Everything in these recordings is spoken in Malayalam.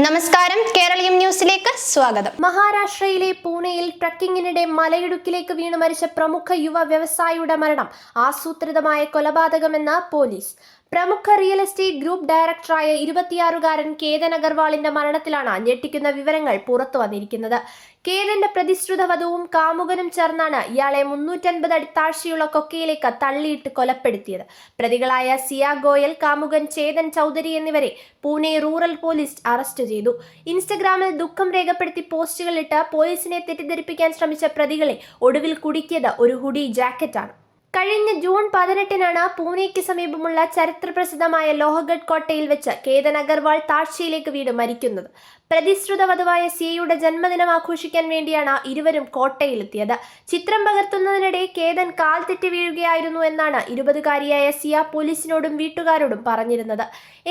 നമസ്കാരം, കേരളീയം ന്യൂസിലേക്ക് സ്വാഗതം. മഹാരാഷ്ട്രയിലെ പൂനെയിൽ ട്രക്കിങ്ങിനിടെ മലയിടുക്കിലേക്ക് വീണ് മരിച്ച പ്രമുഖ യുവ വ്യവസായിയുടെ മരണം ആസൂത്രിതമായ കൊലപാതകമെന്ന് പോലീസ്. പ്രമുഖ റിയൽ എസ്റ്റേറ്റ് ഗ്രൂപ്പ് ഡയറക്ടറായ 26-കാരൻ കേതൻ അഗർവാളിന്റെ മരണത്തിലാണ് ഞെട്ടിക്കുന്ന വിവരങ്ങൾ പുറത്തു വന്നിരിക്കുന്നത്. കേതന്റെ പ്രതിശ്രുത വധുവും കാമുകനും ചേർന്നാണ് ഇയാളെ 350 അടി താഴ്ചയുള്ള കൊക്കയിലേക്ക് തള്ളിയിട്ട് കൊലപ്പെടുത്തിയത്. പ്രതികളായ സിയ ഗോയൽ, കാമുകൻ ചേതൻ ചൗധരി എന്നിവരെ പൂനെ റൂറൽ പോലീസ് അറസ്റ്റ് ചെയ്തു. ഇൻസ്റ്റഗ്രാമിൽ ദുഃഖം രേഖപ്പെടുത്തി പോസ്റ്റുകളിട്ട് പോലീസിനെ തെറ്റിദ്ധരിപ്പിക്കാൻ ശ്രമിച്ച പ്രതികളെ ഒടുവിൽ കുടുക്കിയത് ഒരു ഹുഡി ജാക്കറ്റാണ്. കഴിഞ്ഞ ജൂൺ 18-നാണ് പൂനെയ്ക്ക് സമീപമുള്ള ചരിത്രപ്രസിദ്ധമായ ലോഹഗഡ് കോട്ടയിൽ വെച്ച് കേതൻ അഗർവാൾ താഴ്ചയിലേക്ക് വീണ് മരിക്കുന്നത്. പ്രതിശ്രുത വധുവായ സിയയുടെ ജന്മദിനം ആഘോഷിക്കാൻ വേണ്ടിയാണ് ഇരുവരും കോട്ടയിലെത്തിയത്. ചിത്രം പകർത്തുന്നതിനിടെ കേതൻ കാൽ തെറ്റി വീഴുകയായിരുന്നു എന്നാണ് 20-കാരിയായ സിയ പോലീസിനോടും വീട്ടുകാരോടും പറഞ്ഞിരുന്നത്.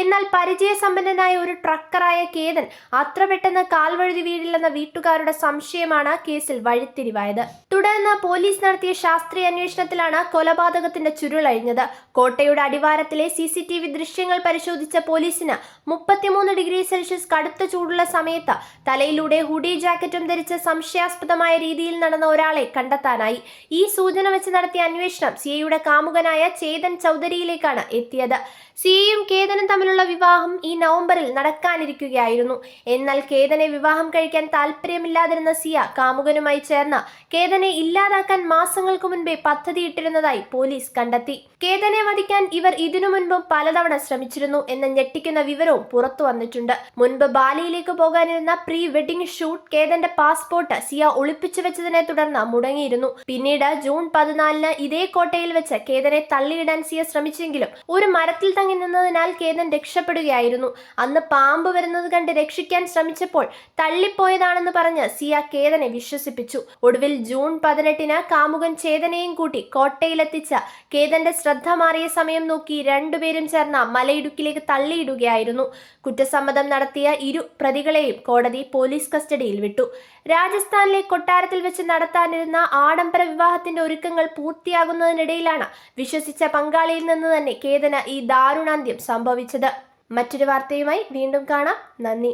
എന്നാൽ പരിചയസമ്പന്നനായ ഒരു ട്രക്കറായ കേതൻ അത്ര പെട്ടെന്ന് കാൽ വഴുതി വീഴില്ലെന്ന വീട്ടുകാരുടെ സംശയമാണ് കേസിൽ വഴിത്തിരിവായത്. തുടർന്ന് പോലീസ് നടത്തിയ ശാസ്ത്രീയ അന്വേഷണത്തിലാണ് കൊലപാതകത്തിന്റെ ചുരുളഴിഞ്ഞത്. കോട്ടയുടെ അടിവാരത്തിലെ CCTV ദൃശ്യങ്ങൾ പരിശോധിച്ച പോലീസിന് 33 ഡിഗ്രി സെൽഷ്യസ് കടുത്ത ചൂടുള്ള സമയത്ത് തലയിലൂടെ ഹുഡി ജാക്കറ്റും ധരിച്ച് സംശയാസ്പദമായ രീതിയിൽ നടന്ന ഒരാളെ കണ്ടെത്താനായി. ഈ സൂചന വെച്ച് നടത്തിയ അന്വേഷണം സിയയുടെ കാമുകനായ ചേതൻ ചൗധരിയിലേക്കാണ് എത്തിയത്. സിയയും കേതനും തമ്മിലുള്ള വിവാഹം ഈ നവംബറിൽ നടക്കാനിരിക്കുകയായിരുന്നു. എന്നാൽ കേതനെ വിവാഹം കഴിക്കാൻ താല്പര്യമില്ലാതിരുന്ന സിയ കാമുകനുമായി ചേർന്ന് കേതനെ ഇല്ലാതാക്കാൻ മാസങ്ങൾക്ക് മുൻപേ പദ്ധതിയിട്ടിരുന്നതായി പോലീസ് കണ്ടെത്തി. കേതനെ വധിക്കാൻ ഇവർ ഇതിനു മുൻപും പലതവണ ശ്രമിച്ചിരുന്നു എന്ന ഞെട്ടിക്കുന്ന വിവരവും പുറത്തു വന്നിട്ടുണ്ട്. മുൻപ് ബാലിയിലേക്ക് പോകാനിരുന്ന പ്രീ വെഡിംഗ് ഷൂട്ട് കേതന്റെ പാസ്പോർട്ട് സിയ ഒളിപ്പിച്ചു വെച്ചതിനെ തുടർന്ന് മുടങ്ങിയിരുന്നു. പിന്നീട് ജൂൺ 14-ന് ഇതേ കോട്ടയിൽ വെച്ച് കേതനെ തള്ളിയിടാൻ സിയ ശ്രമിച്ചെങ്കിലും ഒരു മരത്തിൽ തങ്ങി നിന്നതിനാൽ കേതൻ രക്ഷപ്പെടുകയായിരുന്നു. അന്ന് പാമ്പ് വരുന്നത് കണ്ട് രക്ഷിക്കാൻ ശ്രമിച്ചപ്പോൾ തള്ളിപ്പോയതാണെന്ന് പറഞ്ഞ് സിയ കേതനെ വിശ്വസിപ്പിച്ചു. ഒടുവിൽ ജൂൺ 18-ന് കാമുകൻ ചേതനെയും കൂട്ടി കോട്ടയിലെത്തിച്ച കേതന്റെ ശ്രദ്ധ മാറിയ സമയം നോക്കി രണ്ടുപേരും ചേർന്ന മലയിടുക്കിലേക്ക് തള്ളിയിടുകയായിരുന്നു. കുറ്റസമ്മതം നടത്തിയ ഇരു പ്രതികളെയും കോടതി പോലീസ് കസ്റ്റഡിയിൽ വിട്ടു. രാജസ്ഥാനിലെ കൊട്ടാരത്തിൽ വെച്ച് നടത്താനിരുന്ന ആഡംബര വിവാഹത്തിന്റെ ഒരുക്കങ്ങൾ പൂർത്തിയാകുന്നതിനിടയിലാണ് വിശ്വസിച്ച പങ്കാളിയിൽ നിന്ന് തന്നെ കേതന് ഈ ദാരുണാന്ത്യം സംഭവിച്ചത്. മറ്റൊരു വാർത്തയുമായി വീണ്ടും കാണാം. നന്ദി.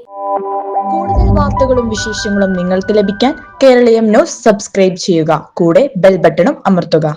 കൂടുതൽ വാർത്തകളും വിശേഷങ്ങളും നിങ്ങൾക്ക് ലഭിക്കാൻ കേരളീയം ന്യൂസ് സബ്സ്ക്രൈബ് ചെയ്യുക. കൂടെ ബെൽ ബട്ടണും അമർത്തുക.